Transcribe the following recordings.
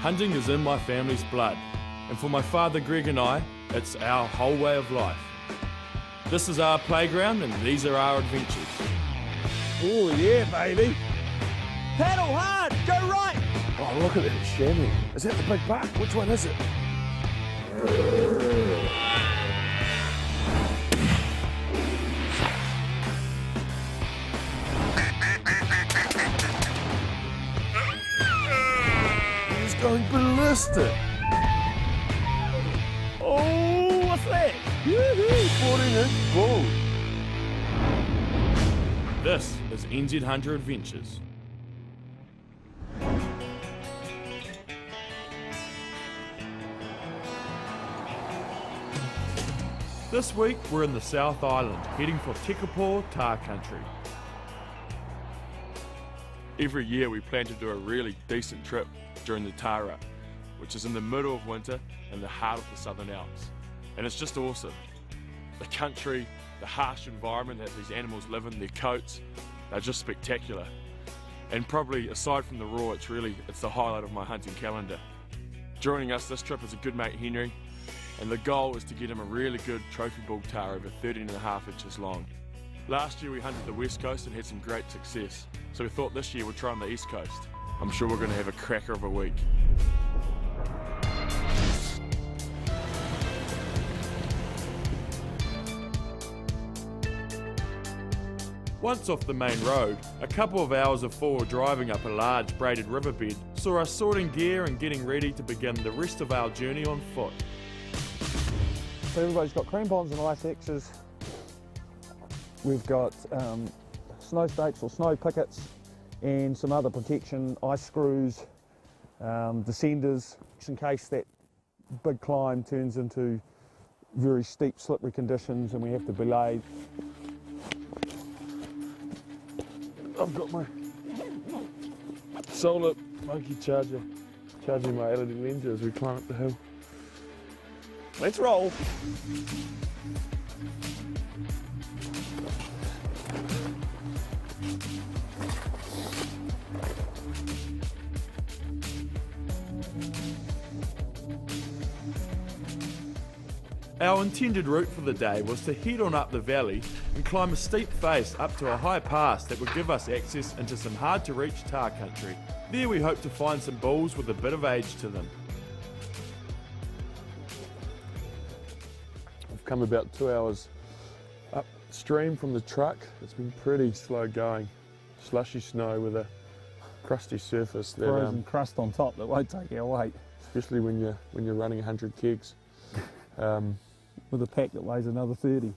Hunting is in my family's blood, and for my father Greg and I, it's our whole way of life. This is our playground and these are our adventures. Oh yeah, baby. Paddle hard, go right. Oh, look at that chamois. Is that the big buck? Which one is it? He's going ballistic. Oh, what's that? Woohoo, 14-inch bull. This is NZ Hunter Adventures. This week we're in the South Island, heading for Tekapo Tar Country. Every year we plan to do a really decent trip during the Tara, which is in the middle of winter in the heart of the Southern Alps. And it's just awesome. The country, the harsh environment that these animals live in, their coats, they're just spectacular. And probably aside from the raw, it's the highlight of my hunting calendar. Joining us this trip is a good mate Henry, and the goal is to get him a really good trophy bull tahr over 13.5 inches long. Last year we hunted the west coast and had some great success, so we thought this year we'd try on the east coast. I'm sure we're going to have a cracker of a week. Once off the main road, a couple of hours of forward driving up a large braided riverbed saw us sorting gear and getting ready to begin the rest of our journey on foot. So everybody's got crampons and ice axes. We've got snow stakes or snow pickets and some other protection, ice screws, descenders, just in case that big climb turns into very steep slippery conditions and we have to belay. I've got my solar monkey charger charging my LED lens as we climb up the hill. Let's roll. Our intended route for the day was to head on up the valley and climb a steep face up to a high pass that would give us access into some hard to reach tar country. There we hope to find some bulls with a bit of age to them. I've come about 2 hours upstream from the truck. It's been pretty slow going. Slushy snow with a crusty surface that Frozen crust on top that won't take our weight. especially when you're running 100 kegs. With a pack that weighs another 30.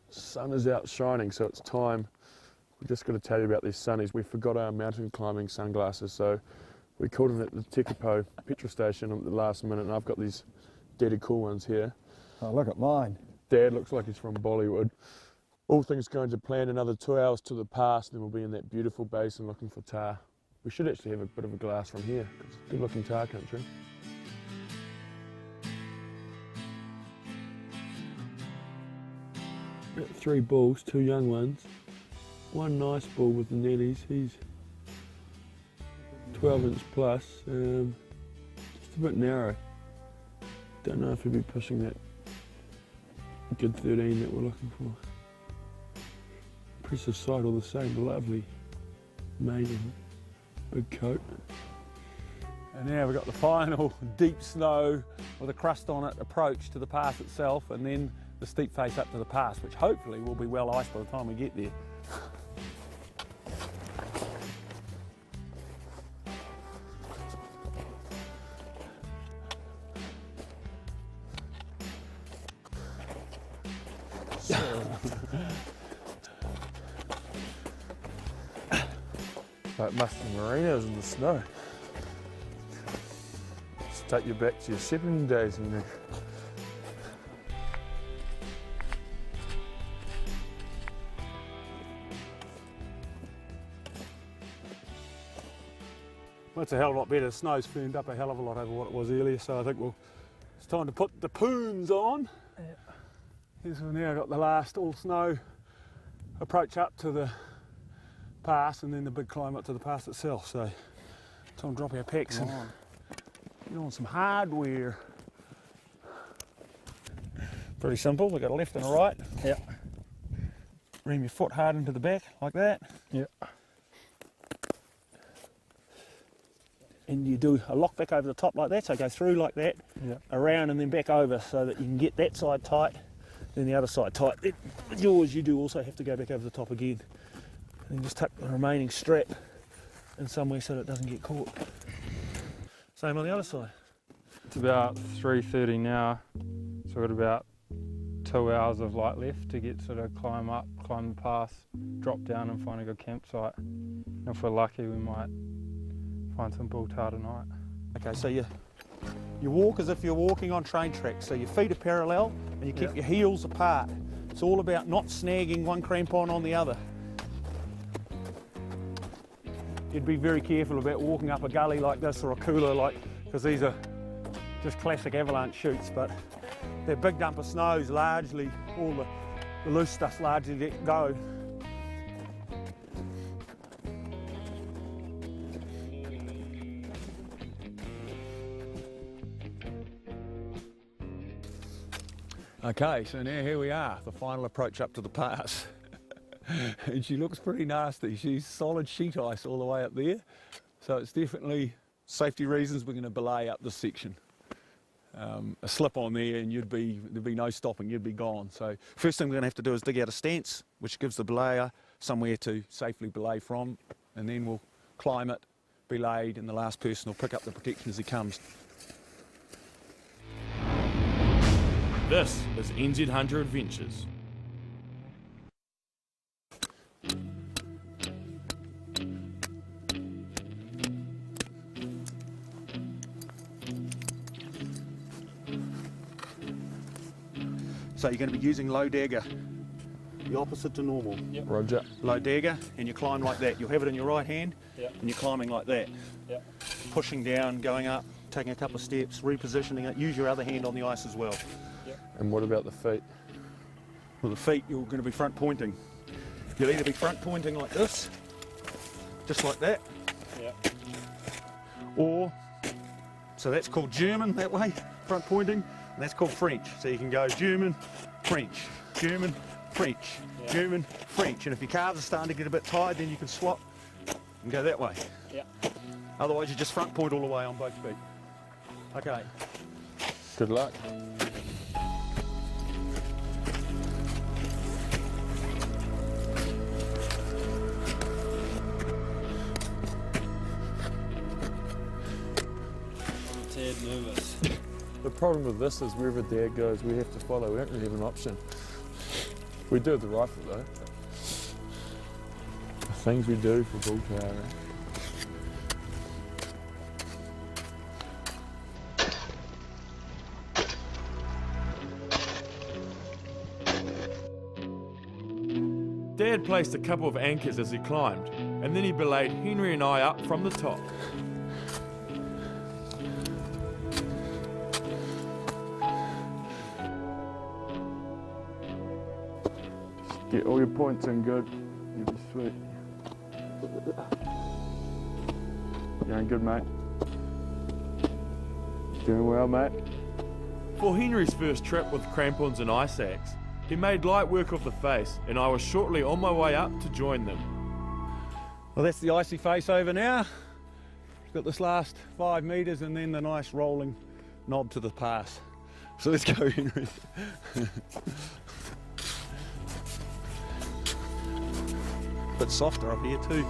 Sun is out shining, so it's time. We've just got to tell you about these sunnies. We forgot our mountain climbing sunglasses, so we called them at the Tekapo petrol station at the last minute, and I've got these deadly cool ones here. Oh, look at mine. Dad looks like he's from Bollywood. All things going to plan, another 2 hours to the pass, then we'll be in that beautiful basin looking for tar. We should actually have a bit of a glass from here, because it's good looking tar country. Got 3 bulls, 2 young ones. One nice bull with the netties, he's 12 inch plus, just a bit narrow. Don't know if he'll be pushing that good 13 that we're looking for. Impressive sight all the same, lovely mane and big coat. And now we've got the final deep snow with a crust on it approach to the pass itself, and then the steep face up to the pass, which hopefully will be well iced by the time we get there. Like musky merinos in the snow. Let's take you back to your shepherding days in there. Well, it's a hell of a lot better. The snow's firmed up a hell of a lot over what it was earlier, so I think it's time to put the poons on. Yeah. Here's we've now got the last all snow approach up to the pass and then the big climb up to the pass itself. So time to drop our packs and Get on some hardware. Pretty simple. We've got a left and a right. Yep. Ream your foot hard into the back like that. Yep. And you do a lock back over the top like that, so go through like that, Yep. around and then back over so that you can get that side tight, then the other side tight. Then with yours, you do also have to go back over the top again. And just tuck the remaining strap in somewhere so that it doesn't get caught. Same on the other side. It's about 3:30 now, so we've got about 2 hours of light left to get sort of climb up, climb the pass, drop down and find a good campsite. And if we're lucky, we might find some bull tahr tonight. Okay, so you walk as if you're walking on train tracks. So your feet are parallel and you keep your heels apart. It's all about not snagging one crampon on the other. You'd be very careful about walking up a gully like this or a cooler like, because these are just classic avalanche chutes, but they're big dump of snows largely, all the loose stuff's largely let go. Okay, so now here we are, the final approach up to the pass. And she looks pretty nasty. She's solid sheet ice all the way up there. So it's definitely, safety reasons, we're going to belay up this section. A slip on there and there'd be no stopping, you'd be gone. So first thing we're going to have to do is dig out a stance, which gives the belayer somewhere to safely belay from, and then we'll climb it, belayed, and the last person will pick up the protection as he comes. This is NZ Hunter Adventures. So you're going to be using low dagger, the opposite to normal. Yep. Roger. Low dagger, and you climb like that. You'll have it in your right hand, Yep. and you're climbing like that. Yep. Pushing down, going up, taking a couple of steps, repositioning it. Use your other hand on the ice as well. And what about the feet? With the feet, you're going to be front pointing. You'll either be front pointing like this, just like that, Yep. or, so that's called German that way, front pointing, and that's called French. So you can go German, French, German, French, Yeah. German, French. And if your calves are starting to get a bit tired, then you can swap and go that way. Yep. Otherwise, you just front point all the way on both feet. Okay. Good luck. Tad nervous. The problem with this is wherever Dad goes, we have to follow. We don't really have an option. We do with the rifle though. The things we do for bull tahr. Dad placed a couple of anchors as he climbed, and then he belayed Henry and I up from the top. Get all your points in good. You'll be sweet. Going good, mate. Doing well, mate. For Henry's first trip with crampons and ice axe, he made light work of the face, and I was shortly on my way up to join them. Well, that's the icy face over now. Got this last 5 metres and then the nice rolling knob to the pass. So let's go, Henry. Bit softer up here too.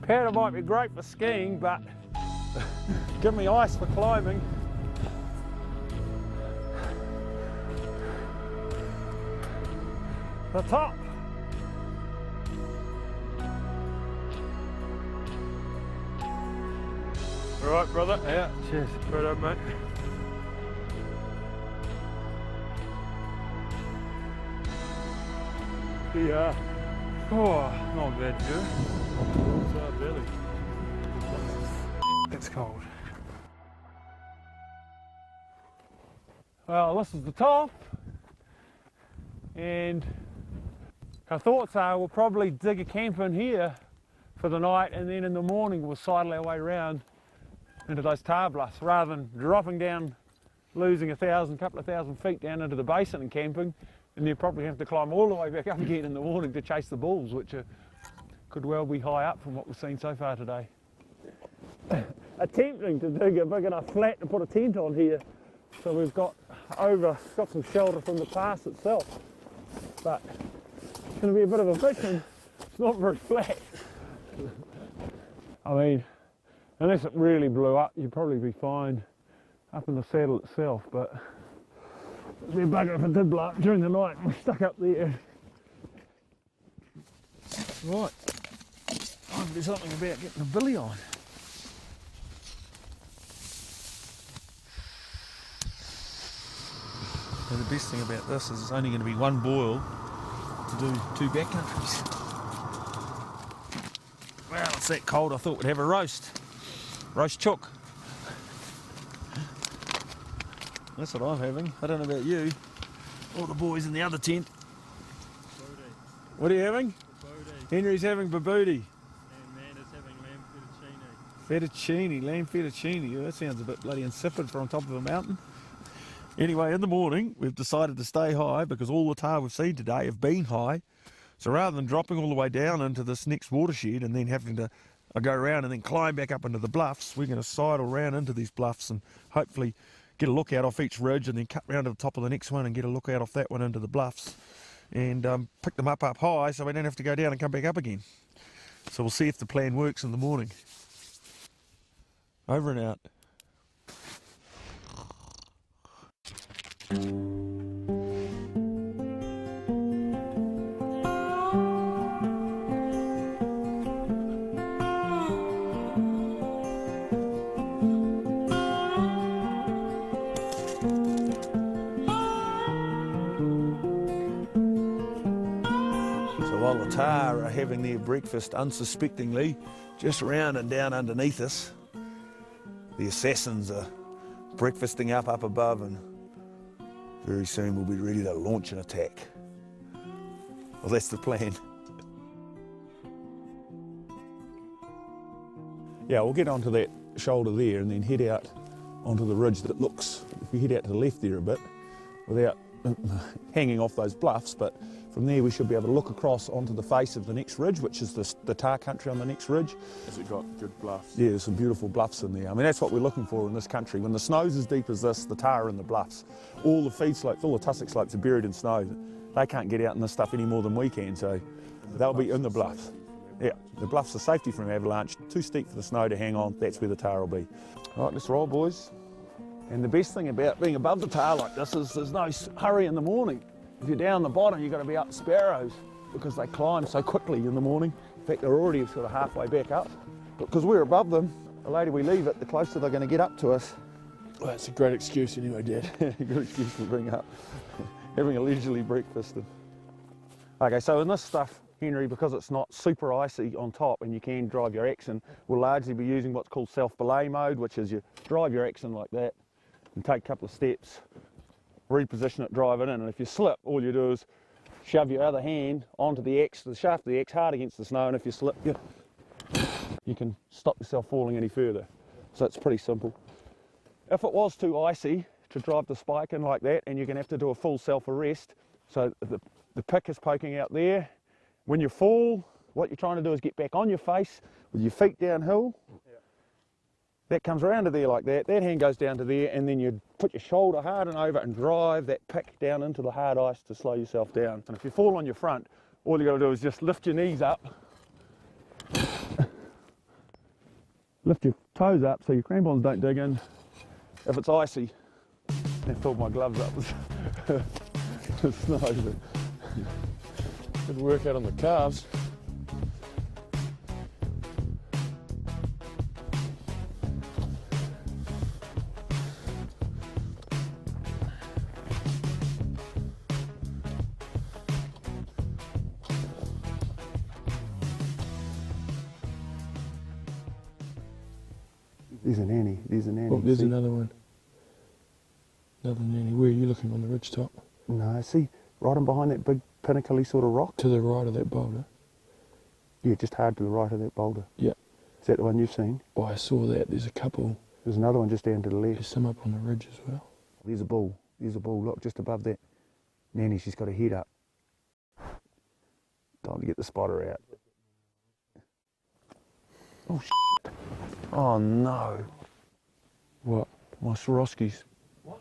Powder might be great for skiing, but give me ice for climbing. The top. All right, brother. Yeah, cheers. Right up, mate. Yeah. Oh, not bad, Joe. What's our belly? It's cold. Well, this is the top, and our thoughts are we'll probably dig a camp in here for the night, and then in the morning we'll sidle our way around into those tar bluffs rather than dropping down, losing couple of thousand feet down into the basin and camping, and then probably have to climb all the way back up again in the morning to chase the bulls, which could well be high up from what we've seen so far today. Attempting to dig a big enough flat to put a tent on here, so we've got some shelter from the pass itself, but it's going to be a bit of a mission. It's not very flat. I mean, unless it really blew up, you'd probably be fine up in the saddle itself, but it'd be a bugger if it did blow up during the night and we're stuck up there. Right, I'll do something about getting the billy on. And the best thing about this is it's only going to be one boil to do 2 backcountries. Well, it's that cold I thought we'd have a roast chook. That's what I'm having. I don't know about you. All the boys in the other tent. Booty. What are you having? Booty. Henry's having baboody. And Amanda's having lamb fettuccine. Lamb fettuccine. Yeah, that sounds a bit bloody insipid for on top of a mountain. Anyway, in the morning, we've decided to stay high because all the tar we've seen today have been high. So rather than dropping all the way down into this next watershed and then having to go around and then climb back up into the bluffs, we're going to sidle round into these bluffs and hopefully get a look out off each ridge and then cut round to the top of the next one and get a look out off that one into the bluffs and pick them up high so we don't have to go down and come back up again. So we'll see if the plan works in the morning. Over and out. While the tar are having their breakfast unsuspectingly, just round and down underneath us, the assassins are breakfasting up above, and very soon we'll be ready to launch an attack. Well, that's the plan. Yeah, we'll get onto that shoulder there and then head out onto the ridge that looks, if we head out to the left there a bit, without hanging off those bluffs, but from there we should be able to look across onto the face of the next ridge, which is the tar country on the next ridge. Has it got good bluffs? Yeah, there's some beautiful bluffs in there. I mean, that's what we're looking for in this country. When the snow's as deep as this, the tar are in the bluffs. All the feed slopes, all the tussock slopes are buried in snow. They can't get out in this stuff any more than we can, so they'll be in the bluffs. Yeah, the bluffs are safety from avalanche, too steep for the snow to hang on, that's where the tar will be. All right, let's roll, boys. And the best thing about being above the tar like this is there's no hurry in the morning. If you're down the bottom, you've got to be up sparrows because they climb so quickly in the morning. In fact, they're already sort of halfway back up. But because we're above them, the later we leave it, the closer they're going to get up to us. Well, that's a great excuse anyway, Dad. Good excuse for being up, having a leisurely breakfast. Okay, so in this stuff, Henry, because it's not super icy on top and you can drive your axe in, we'll largely be using what's called self-belay mode, which is you drive your axe in like that and take a couple of steps, reposition it, drive it in, and if you slip, all you do is shove your other hand onto the axe, the shaft of the axe hard against the snow, and if you slip, you can stop yourself falling any further. So it's pretty simple. If it was too icy to drive the spike in like that, and you're going to have to do a full self-arrest, so the pick is poking out there. When you fall, what you're trying to do is get back on your face with your feet downhill. That comes around to there like that, that hand goes down to there, and then you put your shoulder hard and over and drive that pick down into the hard ice to slow yourself down. And if you fall on your front, all you got to do is just lift your knees up, lift your toes up so your crampons don't dig in. If it's icy, I filled my gloves up with snow. But Good work out on the calves. There's an Annie, there's an Annie. Oh, there's See? another one. Another nanny. Where are you looking, on the ridge top? No, see, right on behind that big pinnacle sort of rock? To the right of that boulder? Yeah, just hard to the right of that boulder. Yeah. Is that the one you've seen? Oh, I saw that. There's a couple. There's another one just down to the left. There's some up on the ridge as well. There's a bull. There's a bull. Look, just above that. Nanny, she's got her head up. Time to get the spotter out. Oh, shit. Oh, no. What? My Swarovskis. What?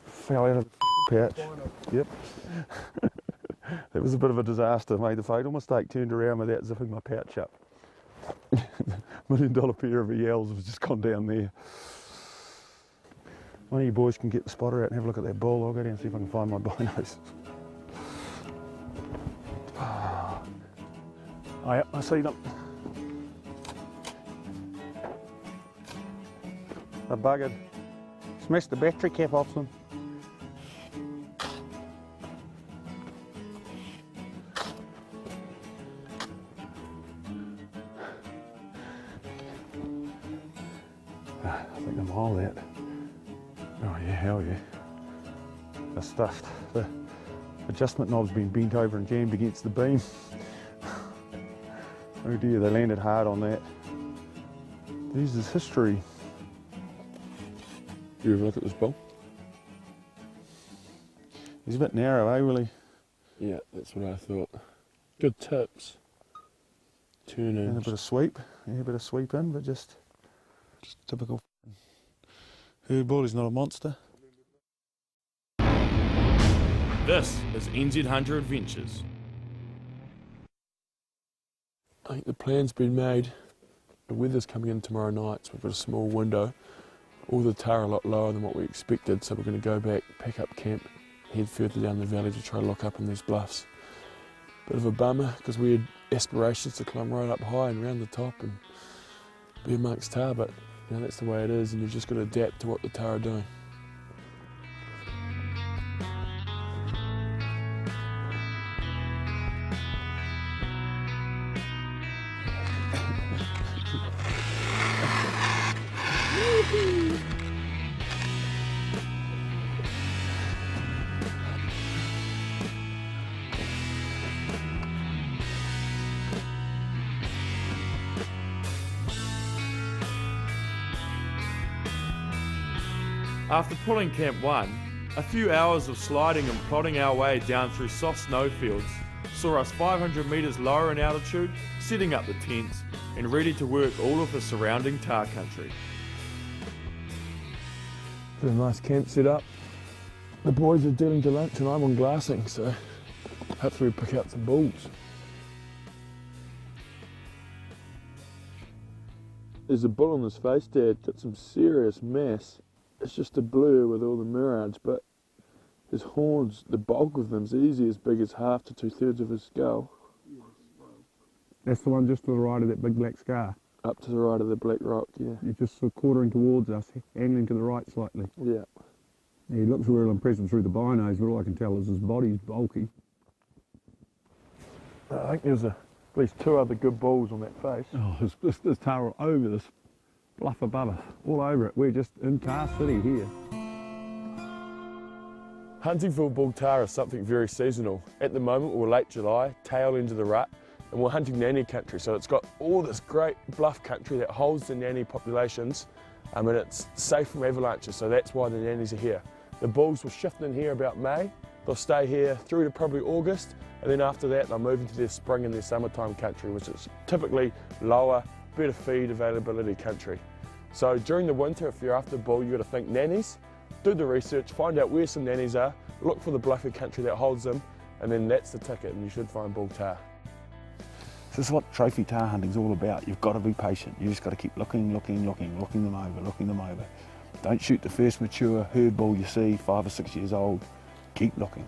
Fell out of the pouch. Yep. It was a bit of a disaster. Made the fatal mistake. Turned around without zipping my pouch up. $1 million pair of ELs has just gone down there. One of you boys can get the spotter out and have a look at that bull. I'll go down and see if I can find my binos. Oh, yeah, I see them. They're buggered. Smashed the battery cap off them. I think I'm all that. Oh yeah, hell yeah. They're stuffed. The adjustment knob's been bent over and jammed against the beam. Oh dear, they landed hard on that. This is history. You ever look at this bull? He's a bit narrow, eh, Willie? Yeah, that's what I thought. Good tips. Turn in. And a bit of sweep. Yeah, a bit of sweep in, but just typical herd bull. He's not a monster. This is NZ Hunter Adventures. I think the plan's been made. The weather's coming in tomorrow night, so we've got a small window. All the tar a lot lower than what we expected, so we're going to go back, pack up camp, head further down the valley to try to lock up in these bluffs. Bit of a bummer, because we had aspirations to climb right up high and round the top and be amongst tar, but you know, that's the way it is, and you've just got to adapt to what the tar are doing. After pulling Camp 1, a few hours of sliding and plodding our way down through soft snowfields saw us 500 metres lower in altitude, setting up the tents and ready to work all of the surrounding tar country. Got a nice camp set up. The boys are dealing to lunch and I'm on glassing, so hopefully we pick out some bulls. There's a bull on his face, Dad. Got some serious mass. It's just a blur with all the mirage, but his horns, the bulk of them's easy as big as half to 2/3 of his skull. That's the one just to the right of that big black scar. Up to the right of the black rock, yeah. He's just sort of quartering towards us, angling to the right slightly. Yeah. He looks real impressive through the binos, but all I can tell is his body's bulky. I think there's at least 2 other good bulls on that face. Oh, there's tar all over this bluff above us, all over it. We're just in Tar City here. Hunting for bull tar is something very seasonal. At the moment we're late July, tail end of the rut, and we're hunting nanny country, so it's got all this great bluff country that holds the nanny populations, and it's safe from avalanches, so that's why the nannies are here. The bulls will shift in here about May, they'll stay here through to probably August, and then after that they'll move into their spring and their summertime country, which is typically lower, better feed availability country. So during the winter, if you're after bull, you've got to think nannies, do the research, find out where some nannies are, look for the bluffy country that holds them, and then that's the ticket, and you should find bull tar. This is what trophy tar hunting's all about. You've got to be patient. You just got to keep looking them over. Don't shoot the first mature herd bull you see, 5 or 6 years old. Keep looking.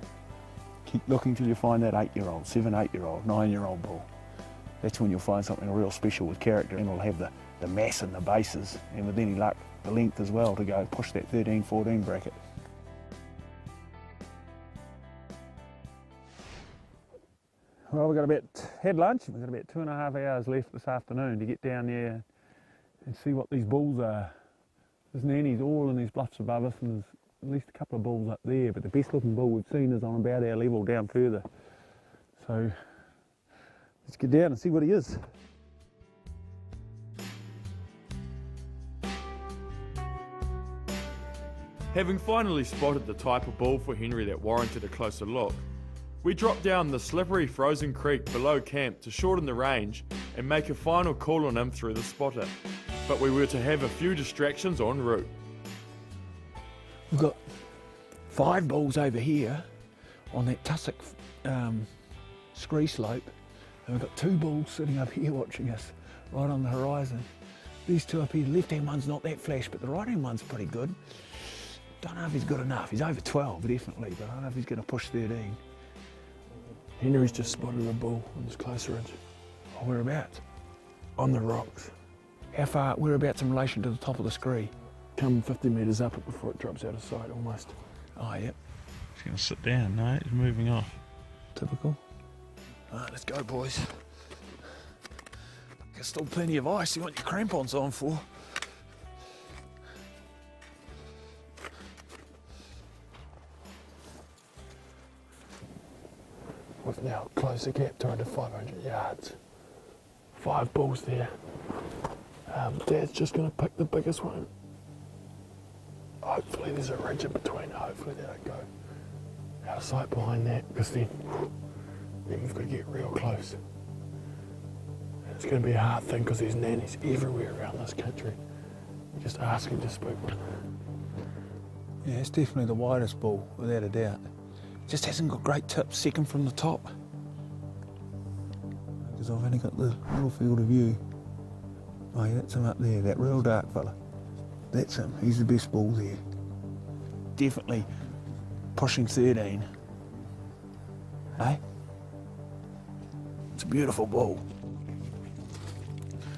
Keep looking till you find that 8-year-old, 7, 8-year-old, 9-year-old bull. That's when you'll find something real special with character, and it'll have the mass and the bases, and with any luck, the length as well to go push that 13, 14 bracket. Well, we've got had lunch. We've got about 2.5 hours left this afternoon to get down there and see what these bulls are. There's nannies all in these bluffs above us, and there's at least a couple of bulls up there, but the best looking bull we've seen is on about our level down further. So let's get down and see what he is. Having finally spotted the type of bull for Henry that warranted a closer look, we dropped down the slippery frozen creek below camp to shorten the range and make a final call on him through the spotter. But we were to have a few distractions en route. We've got 5 bulls over here on that tussock scree slope, and we've got 2 bulls sitting up here watching us right on the horizon. These 2 up here, the left hand one's not that flash, but the right hand one's pretty good. Don't know if he's good enough. He's over 12 definitely, but I don't know if he's going to push 13. Henry's just spotted a bull on this close ridge. Oh, whereabouts? On the rocks. How far, whereabouts in relation to the top of the scree? Come 50 metres up it before it drops out of sight almost. Oh, yep. He's going to sit down, no, he's moving off. Typical. Alright, let's go, boys. There's still plenty of ice you want your crampons on for. We've now closed the gap to under 500 yards. 5 bulls there. Dad's just going to pick the biggest one. Hopefully there's a ridge in between. Hopefully they don't go out of sight behind that, because then we've got to get real close. And it's going to be a hard thing because there's nannies everywhere around this country. Just asking to spook one. Yeah, it's definitely the widest bull, without a doubt. Just hasn't got great tips, second from the top. Because I've only got the little field of view. Oh yeah, that's him up there, that real dark fella. That's him, he's the best bull there. Definitely pushing 13. Eh? It's a beautiful bull.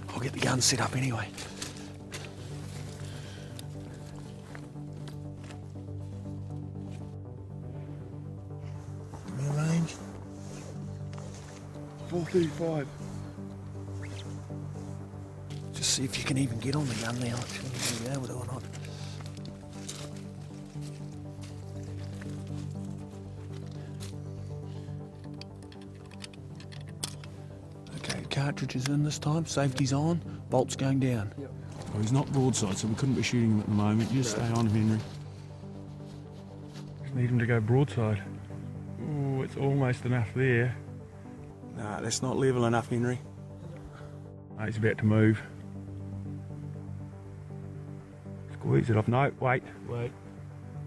I'll get the gun set up anyway. Range 435. Just see if you can even get on the gun now. Actually, be able to or not. Okay, cartridge is in this time. Safety's on. Bolt's going down. Yep. Well, he's not broadside, so we couldn't be shooting him at the moment. You just stay on, Henry. Just need him to go broadside. Oh, it's almost enough there. Nah, that's not level enough, Henry. Oh, he's about to move. Squeeze it off. No, wait.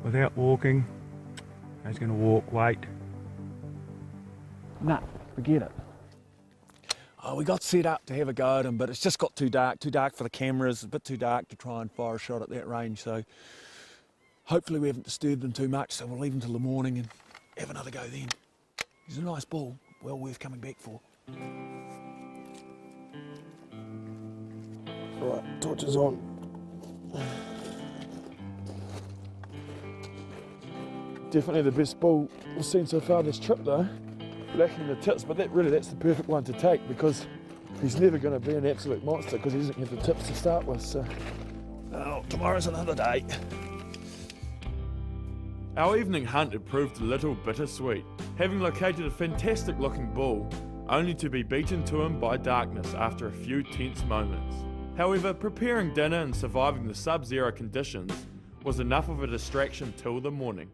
Without walking. He's going to walk. Wait. Nah, forget it. Oh, we got set up to have a go at him, but it's just got too dark for the cameras, a bit too dark to try and fire a shot at that range, so hopefully we haven't disturbed him too much, so we'll leave him till the morning and have another go then. He's a nice bull, well worth coming back for. Right, torches on. Definitely the best bull we've seen so far this trip though. Lacking the tips, but that's the perfect one to take, because he's never going to be an absolute monster because he doesn't have the tips to start with. So, oh, tomorrow's another day. Our evening hunt had proved a little bittersweet, having located a fantastic looking bull, only to be beaten to him by darkness after a few tense moments. However, preparing dinner and surviving the sub-zero conditions was enough of a distraction till the morning.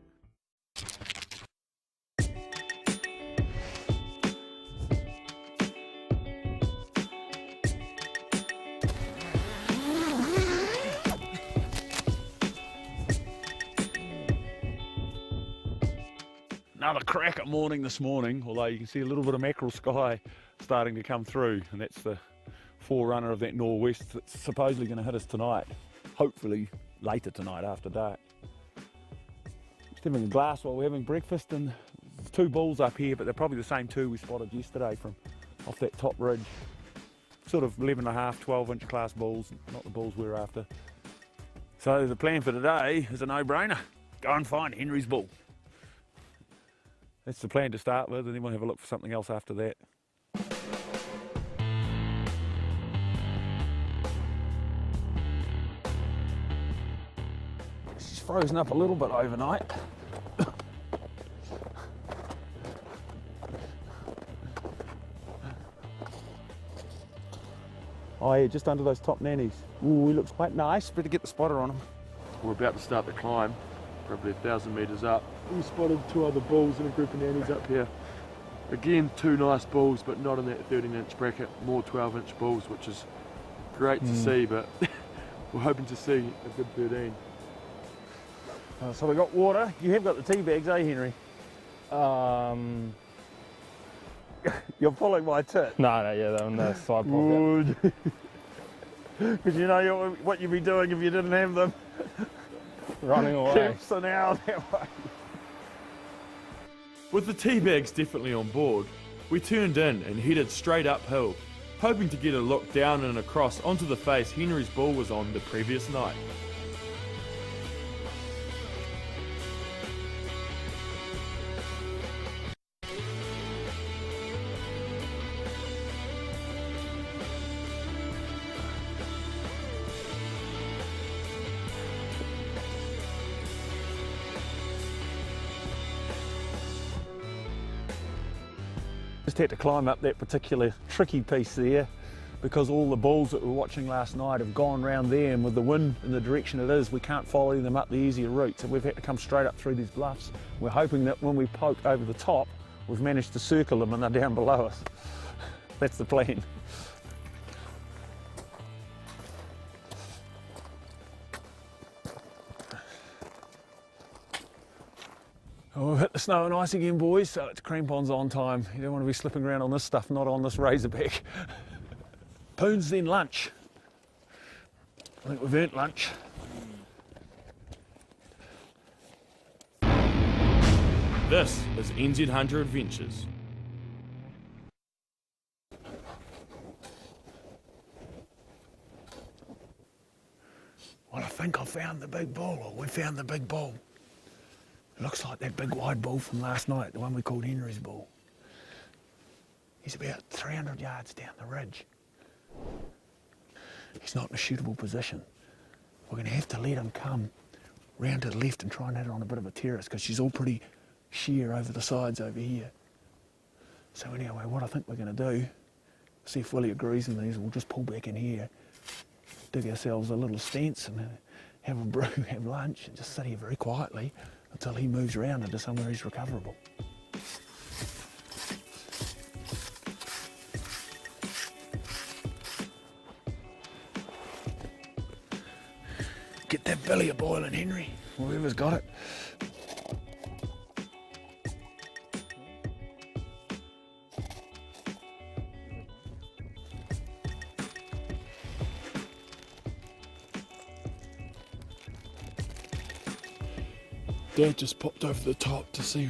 Another cracker morning this morning, although you can see a little bit of mackerel sky starting to come through, and that's the forerunner of that nor'west that's supposedly going to hit us tonight, hopefully later tonight after dark. Just having a glass while we're having breakfast, and there's 2 bulls up here, but they're probably the same 2 we spotted yesterday from off that top ridge. Sort of 11.5, 12-inch class bulls, not the bulls we're after. So the plan for today is a no-brainer. Go and find Henry's bull. That's the plan to start with, and then we'll have a look for something else after that. frozen up a little bit overnight. Oh yeah, just under those top nannies. Ooh, he looks quite nice. Better get the spotter on him. We're about to start the climb, probably 1,000 metres up. We spotted 2 other bulls and a group of nannies up here. Again, 2 nice bulls, but not in that 13-inch bracket, more 12-inch bulls, which is great to see, but we're hoping to see a good 13. So we got water. You have got the tea bags, eh, Henry? You're pulling my tit. No, yeah, they're in the side pocket. Because you know what you'd be doing if you didn't have them. Running away. Keeps an hour that way. With the tea bags definitely on board, we turned in and headed straight uphill, hoping to get a look down and across onto the face Henry's bull was on the previous night. Just had to climb up that particular tricky piece there because all the bulls that we were watching last night have gone round there, and with the wind in the direction it is, we can't follow them up the easier route, so we've had to come straight up through these bluffs. We're hoping that when we poke over the top, we've managed to circle them and they're down below us. That's the plan. Oh, we've hit the snow and ice again, boys, so it's crampons on time. You don't want to be slipping around on this stuff, not on this Razorback. Poons, then lunch. I think we've earned lunch. This is NZ Hunter Adventures. Well, I think I found the big bull, or we found the big bull. It looks like that big wide bull from last night, the one we called Henry's bull. He's about 300 yards down the ridge. He's not in a shootable position. We're going to have to let him come round to the left and try and hit her on a bit of a terrace because she's all pretty sheer over the sides over here. So anyway, what I think we're going to do, see if Willie agrees on these, we'll just pull back in here, dig ourselves a little stance and have a brew, have lunch, and just sit here very quietly until he moves around into somewhere he's recoverable. Get that belly a boiling, Henry. Whoever's got it. Dad just popped over the top to see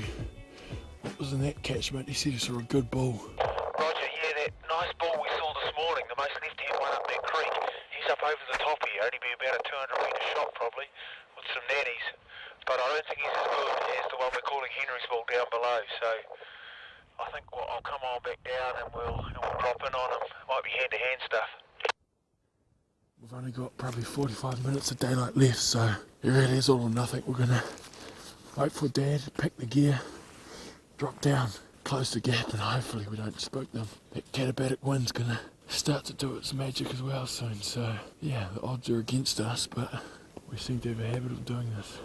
what was in that catchment. He said he saw a good bull. Roger, yeah, that nice bull we saw this morning, the most left-hand one up that creek, he's up over the top here, only be about a 200-metre shot probably, with some nannies. But I don't think he's as good as the one we're calling Henry's bull down below, so I think I'll come on back down and we'll drop in on him. Might be hand-to-hand stuff. We've only got probably 45 minutes of daylight left, so it really is all or nothing. We're going to wait for Dad, pick the gear, drop down, close the gap, and hopefully we don't spook them. That Katabatic wind's going to start to do its magic as well soon, so yeah, the odds are against us, but we seem to have a habit of doing this.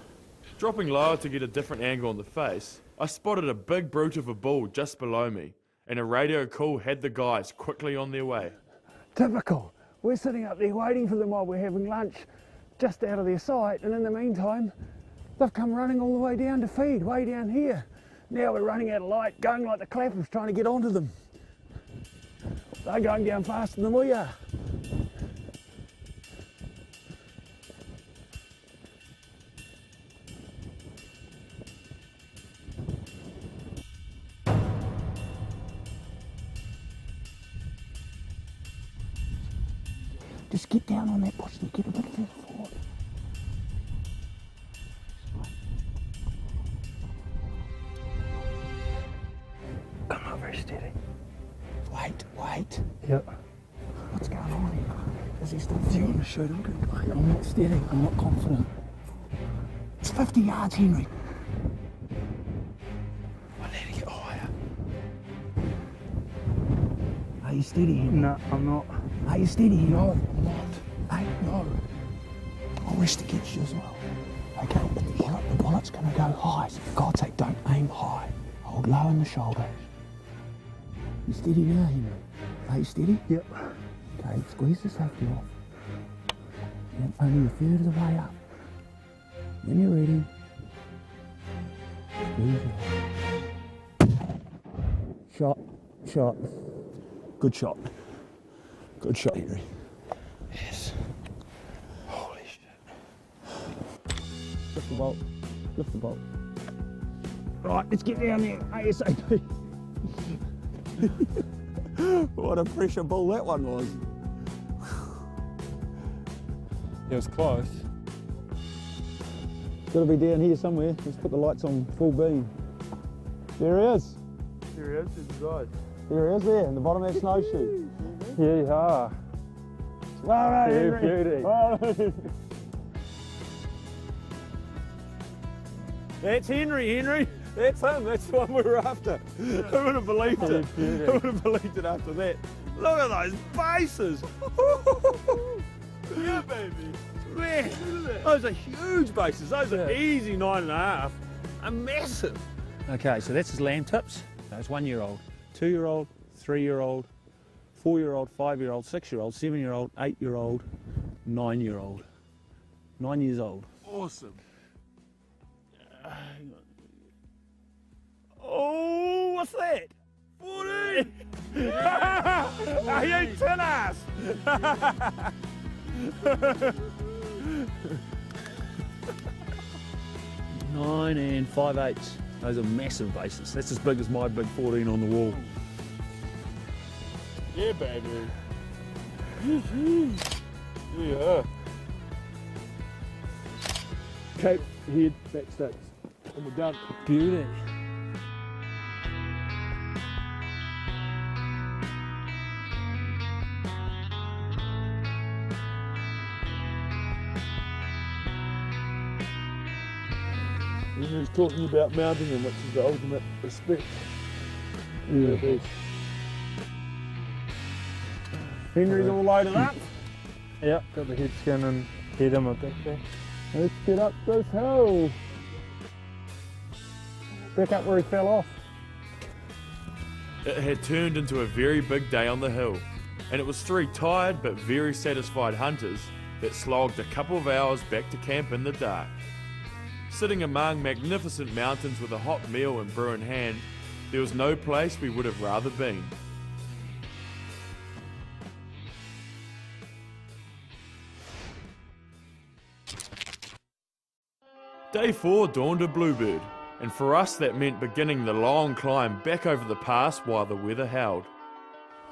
Dropping lower to get a different angle on the face, I spotted a big brute of a bull just below me, and a radio call had the guys quickly on their way. Typical. We're sitting up there waiting for them while we're having lunch, just out of their sight, and in the meantime, they've come running all the way down to feed, way down here. Now we're running out of light, going like the clappers, trying to get onto them. They're going down faster than we are. Just get down on that bush and get a bit further forward. Come on, very steady. Wait. Yep. What's going on here? Is he still? Do you want to shoot him? I'm not steady. I'm not confident. It's 50 yards, Henry. I need to get higher. Are you steady, Henry? No, I'm not. Are you steady? No, I'm not. Hey, no. I'll rest against you as well. Okay, but the bullet's going to go high, so for God's sake, don't aim high. Hold low in the shoulders. You steady now, Henry? Are you steady? Yep. Okay, squeeze the safety off. Yep, only a third of the way up. When you're ready, squeeze it. Shot, shot. Good shot. Good shot, Henry. Yes. Holy shit. Lift the bolt. Lift the bolt. Right, let's get down there ASAP. What a pressure bull that one was. It was close. Got to be down here somewhere. Let's put the lights on full beam. There he is. Here he is, there's his eyes. There he is there, in the bottom of that snowshoe. Yeah. Well done, You Henry. beauty. Well done. That's Henry. That's him. That's the one we were after. Who would have believed it? Who would have believed it after that? Look at those bases. Yeah, baby. Man, those are huge bases. Those are easy 9.5. Are massive. Okay, so that's his lamb tips. That's 1 year old, 2 year old, 3 year old, 4 year old, 5 year old, 6 year old, 7 year old, 8 year old, 9 year old. 9 years old. Awesome. Oh, what's that? 14! Are you tin ass? 9 5/8. Those are massive bases. That's as big as my big 14 on the wall. Yeah, baby. Yeah. Cape, head, back sticks. And we're done. Beauty. Henry's talking about mounting them, which is the ultimate respect. Yeah. Henry's all loaded up. Yep, got the head skin and head in my backpack. Let's get up this hill. Back up where he fell off. It had turned into a very big day on the hill, and it was 3 tired but very satisfied hunters that slogged a couple of hours back to camp in the dark. Sitting among magnificent mountains with a hot meal and brew in hand, there was no place we would have rather been. Day 4 dawned a bluebird, and for us that meant beginning the long climb back over the pass while the weather held.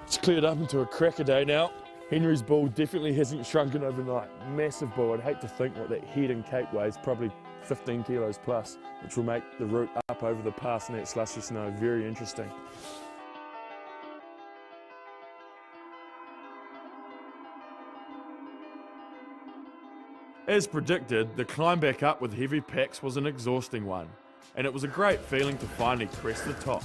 It's cleared up into a cracker day now. Henry's bull definitely hasn't shrunken overnight. Massive bull. I'd hate to think what that head and cape weighs, probably 15 kilos plus, which will make the route up over the pass in that slushy snow very interesting. As predicted, the climb back up with heavy packs was an exhausting one, and it was a great feeling to finally crest the top.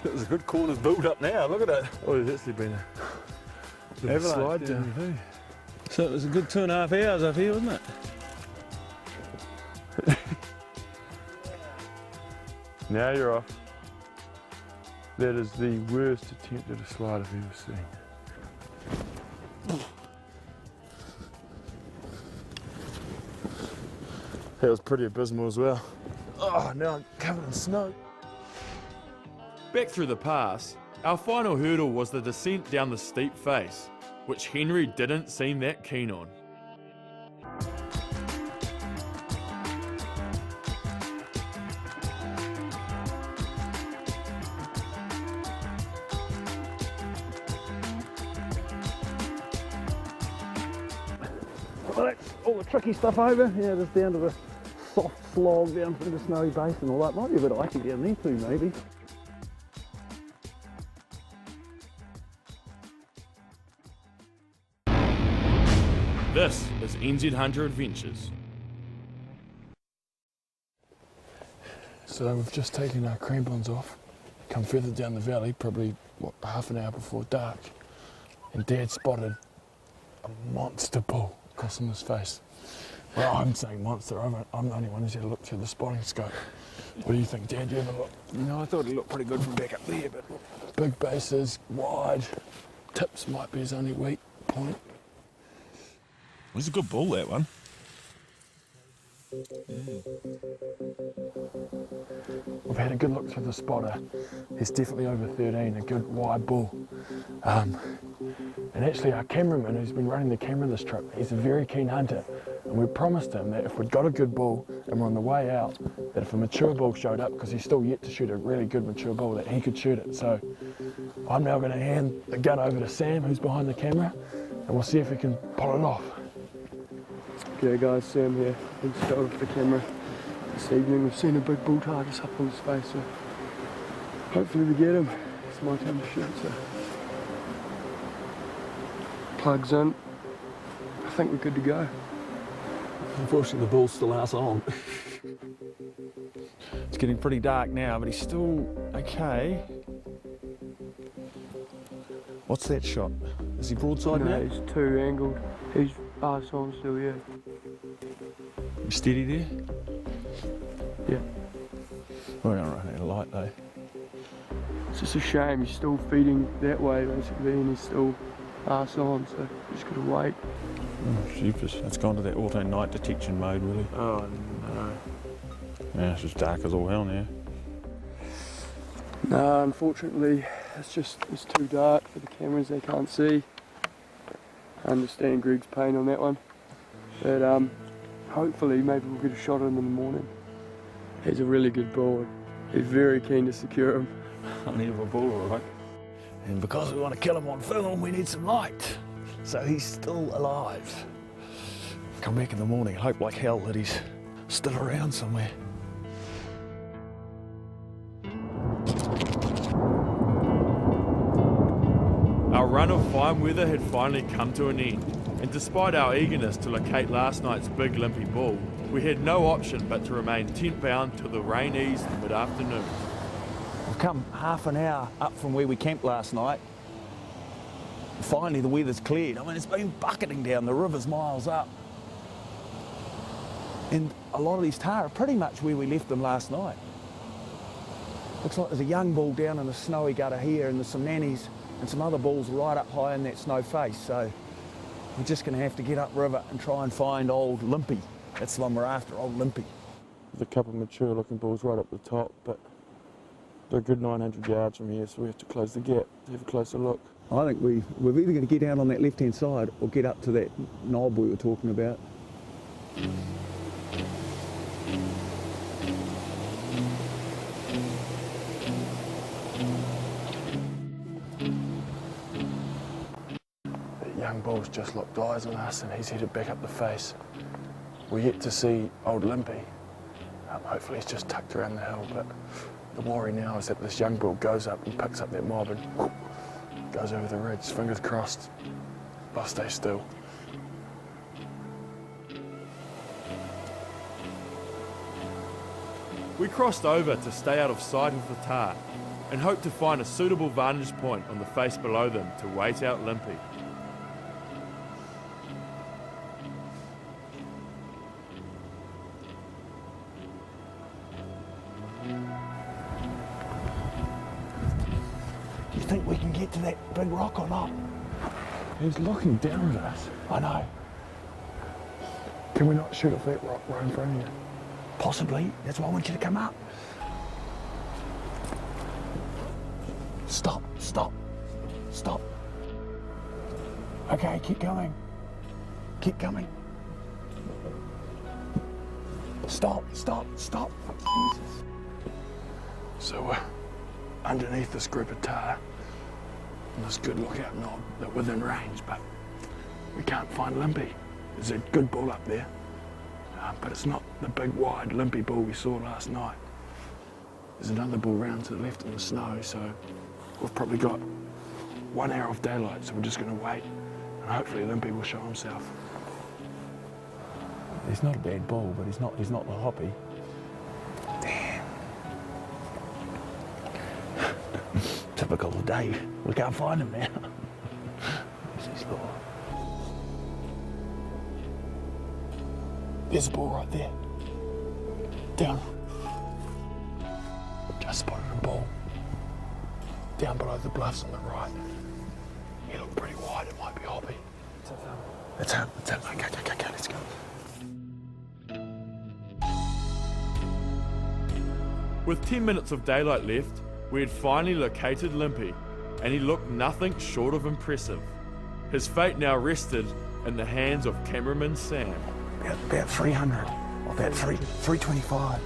There's a good corners built up now, look at it. Oh, there's actually been a slide down too. So it was a good 2.5 hours up here, wasn't it? Now you're off. That is the worst attempt at a slide I've ever seen. That was pretty abysmal as well. Oh, now I'm covered in snow. Back through the pass, our final hurdle was the descent down the steep face, which Henry didn't seem that keen on. Well, that's all the tricky stuff over. Yeah, just down to the soft slog down through the snowy base and all that. Might be a bit icy down there too, maybe. This is NZ Hunter Adventures. So we've just taken our crampons off, come further down the valley, probably half an hour before dark, and Dad spotted a monster bull crossing his face. Well, I'm saying monster. I'm the only one who's had a look through the spotting scope. What do you think, Dad? Do you have a look? No, I thought it looked pretty good from back up there, but Big bases, wide, tips might be his only weak point. It was a good bull, that one. We've had a good look through the spotter. He's definitely over 13, a good wide bull. And actually our cameraman who's been running the camera this trip, he's a very keen hunter. And we promised him that if we'd got a good bull and we're on the way out, that if a mature bull showed up, because he's still yet to shoot a really good mature bull, that he could shoot it. So I'm now going to hand the gun over to Sam, who's behind the camera, and we'll see if we can pull it off. Okay guys, Sam here, been stowed off the camera. This evening we've seen a big bull target up on his face, so hopefully we get him. It's my time to shoot, so plugs in. I think we're good to go. unfortunately the bull's still out on. It's getting pretty dark now, but he's still okay. What's that shot? Is he broadside now? No, he's two angled. He's arse on still, yeah. You steady there? Yeah. We're going to run out of light though. It's just a shame, he's still feeding that way basically, and he's still arse on, so just gotta wait. Oh, jeepers. It's gone to that auto night detection mode, really. Oh no. Yeah, it's just dark as all hell now. No, unfortunately, it's too dark for the cameras, they can't see. I understand Greg's pain on that one. But hopefully maybe we'll get a shot at him in the morning. He's a really good bull. He's very keen to secure him. I need a bull, all right. And because we want to kill him on film, we need some light. So he's still alive. Come back in the morning and hope like hell that he's still around somewhere. Our run of fine weather had finally come to an end, and despite our eagerness to locate last night's big limpy bull, we had no option but to remain tent bound till the rain eased mid-afternoon. We've come half an hour up from where we camped last night. Finally the weather's cleared. I mean, it's been bucketing down, the river's miles up. And a lot of these tahr are pretty much where we left them last night. Looks like there's a young bull down in the snowy gutter here, and there's some nannies and some other bulls right up high in that snow face. So we're just going to have to get upriver and try and find old Limpy. That's the one we're after, old Limpy. There's a couple of mature looking bulls right up the top, but they're a good 900 yards from here, so we have to close the gap to have a closer look. I think we're either going to get down on that left-hand side or get up to that knob we were talking about. The young bull's just locked eyes on us and he's headed back up the face. We're yet to see old Limpy. Hopefully he's just tucked around the hill, but the worry now is that this young bull goes up and picks up that mob and whoop, goes over the ridge. Fingers crossed. I'll stay still. We crossed over to stay out of sight of the tahr and hoped to find a suitable vantage point on the face below them to wait out Limpy. You think we can get to that big rock or not? He's looking down at us. I know. Can we not shoot off that rock right in front of you? Possibly. That's why I want you to come up. Stop, stop, stop. Okay, keep going. Keep coming. Stop, stop, stop. Jesus. So we're underneath this group of tahr and this good lookout knob that within range, but we can't find Limpy. There's a good bull up there, but it's not the big wide limpy bull we saw last night. There's another bull round to the left in the snow, so we've probably got 1 hour of daylight, so we're just going to wait and hopefully Limpy will show himself. He's not a bad bull, but he's not the hoppy. Damn. Typical of Dave. We can't find him now. Where's his lure? There's a ball right there. Down. Just spotted a ball. Down below the bluffs on the right. He looked pretty wide, it might be Hoppy. It's him. Okay, let's go. With 10 minutes of daylight left, we had finally located Limpy, and he looked nothing short of impressive. His fate now rested in the hands of cameraman Sam. About 300, or about 325.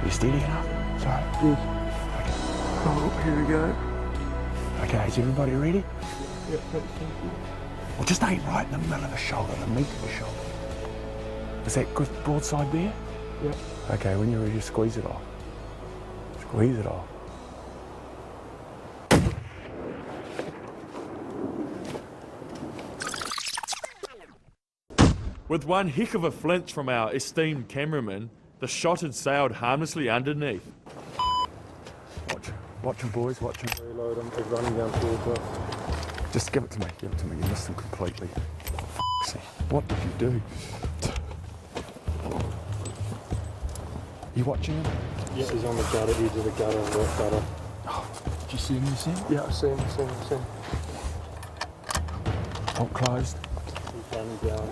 You steady enough? Sorry. Yes. Okay. Oh, here we go. Okay, is everybody ready? Yep, thank you. Well, just aim right in the middle of the shoulder, the meat of the shoulder. Is that good broadside there? Yep. Okay, when you're ready, just squeeze it off. Squeeze it off. With one heck of a flinch from our esteemed cameraman, the shot had sailed harmlessly underneath. Watch him, boys, watch him. Reload him, he's running down towards us. Just give it to me, You missed him completely. For f***'s sake, what did you do? You watching him? Yeah, he's on the gutter, edge of the gutter, right gutter. Oh, did you see him, Yeah, I see him. Bolt closed. He's running down.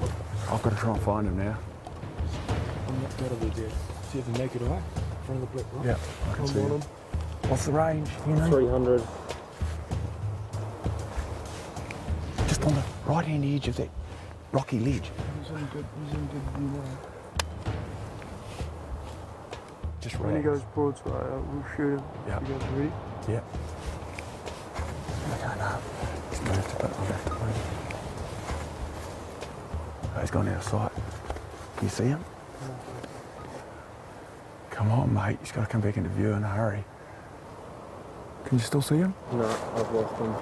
I've got to try and find him now. On that gutter there. See the naked eye? In front of the black rock? Yeah, I can see him. What's the range? 300. Just on the right-hand edge of that rocky ledge. He's in good view now. Just When he right. goes broadside, we'll shoot him. Yeah. You guys ready? Yeah. Okay, no. He's moved a bit. We'll have to move. Oh, he's gone out of sight. Can you see him? Come on, mate. He's got to come back into view in a hurry. Can you still see him? No, I've lost him.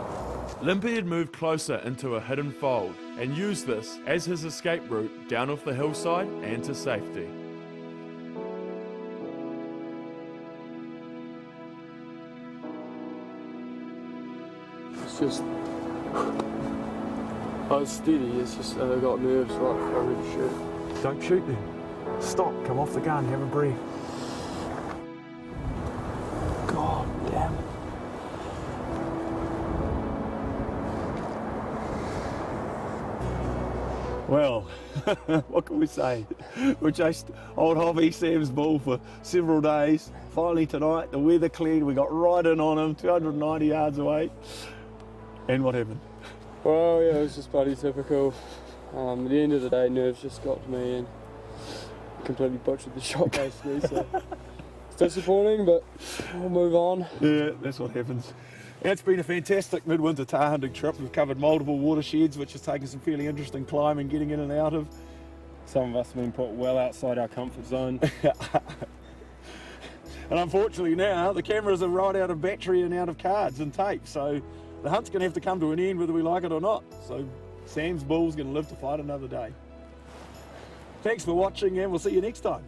Limpy had moved closer into a hidden fold and used this as his escape route down off the hillside and to safety. It's just... I was steady, it's just I got nerves right before I ready to shoot. Don't shoot then. Stop. Come off the gun. Have a breath. God damn it. Well, what can we say? We chased old Hobby Sam's bull for several days. Finally tonight, the weather cleared, we got right in on him, 290 yards away. And what happened? Well, yeah, it was just bloody typical. At the end of the day, nerves just got to me and completely butchered the shot basically, so it's disappointing, but we'll move on. Yeah, that's what happens. It's been a fantastic midwinter tar hunting trip. We've covered multiple watersheds, which has taken some fairly interesting climbing, getting in and out of. Some of us have been put well outside our comfort zone. And unfortunately now, the cameras are right out of battery and out of cards and tape, so the hunt's going to have to come to an end whether we like it or not. So Sam's bull's going to live to fight another day. Thanks for watching, and we'll see you next time.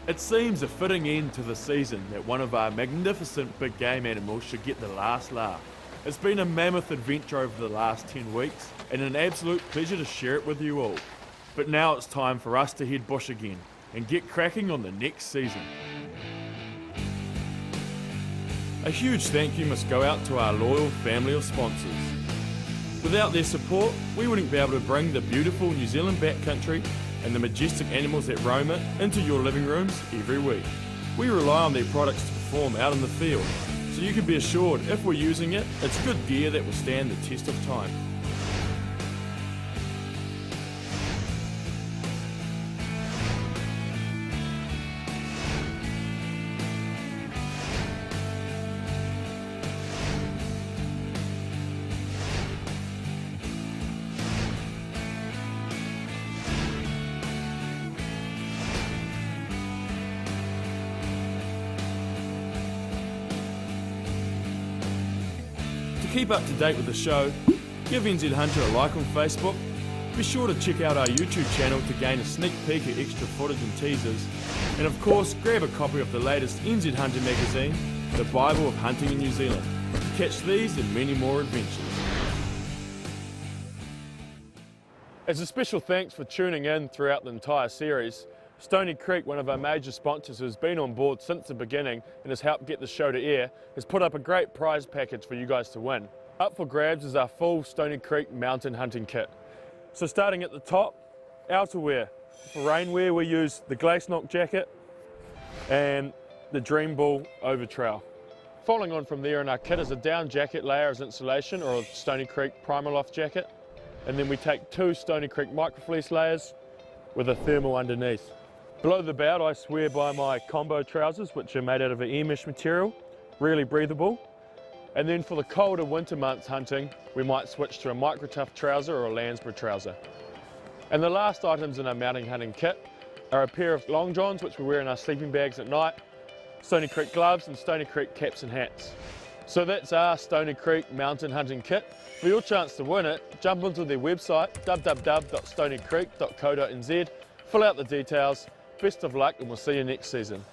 It seems a fitting end to the season that one of our magnificent big game animals should get the last laugh. It's been a mammoth adventure over the last 10 weeks and an absolute pleasure to share it with you all. But now it's time for us to head bush again and get cracking on the next season. A huge thank you must go out to our loyal family of sponsors. Without their support, we wouldn't be able to bring the beautiful New Zealand backcountry and the majestic animals that roam it into your living rooms every week. We rely on their products to perform out in the field, so you can be assured if we're using it, it's good gear that will stand the test of time. To keep up to date with the show, give NZ Hunter a like on Facebook, Be sure to check out our YouTube channel to gain a sneak peek at extra footage and teasers. And of course, grab a copy of the latest NZ Hunter magazine, the Bible of Hunting in New Zealand, to catch these and many more adventures. As a special thanks for tuning in throughout the entire series, Stony Creek, one of our major sponsors who has been on board since the beginning and has helped get the show to air, has put up a great prize package for you guys to win. Up for grabs is our full Stony Creek mountain hunting kit. So starting at the top, outerwear. For rainwear we use the Glacenok jacket and the Dream Bull Overtrail. Following on from there in our kit is a down jacket layer as insulation, or a Stony Creek Primaloft jacket. And then we take 2 Stony Creek microfleece layers with a thermal underneath. Below the belt I swear by my combo trousers, which are made out of an air mesh material, really breathable. And then for the colder winter months hunting, we might switch to a micro tough trouser or a Landsborough trouser. And the last items in our mountain hunting kit are a pair of long johns, which we wear in our sleeping bags at night, Stony Creek gloves and Stony Creek caps and hats. So that's our Stony Creek mountain hunting kit. For your chance to win it, jump onto their website www.stonycreek.co.nz, fill out the details. Best of luck and we'll see you next season.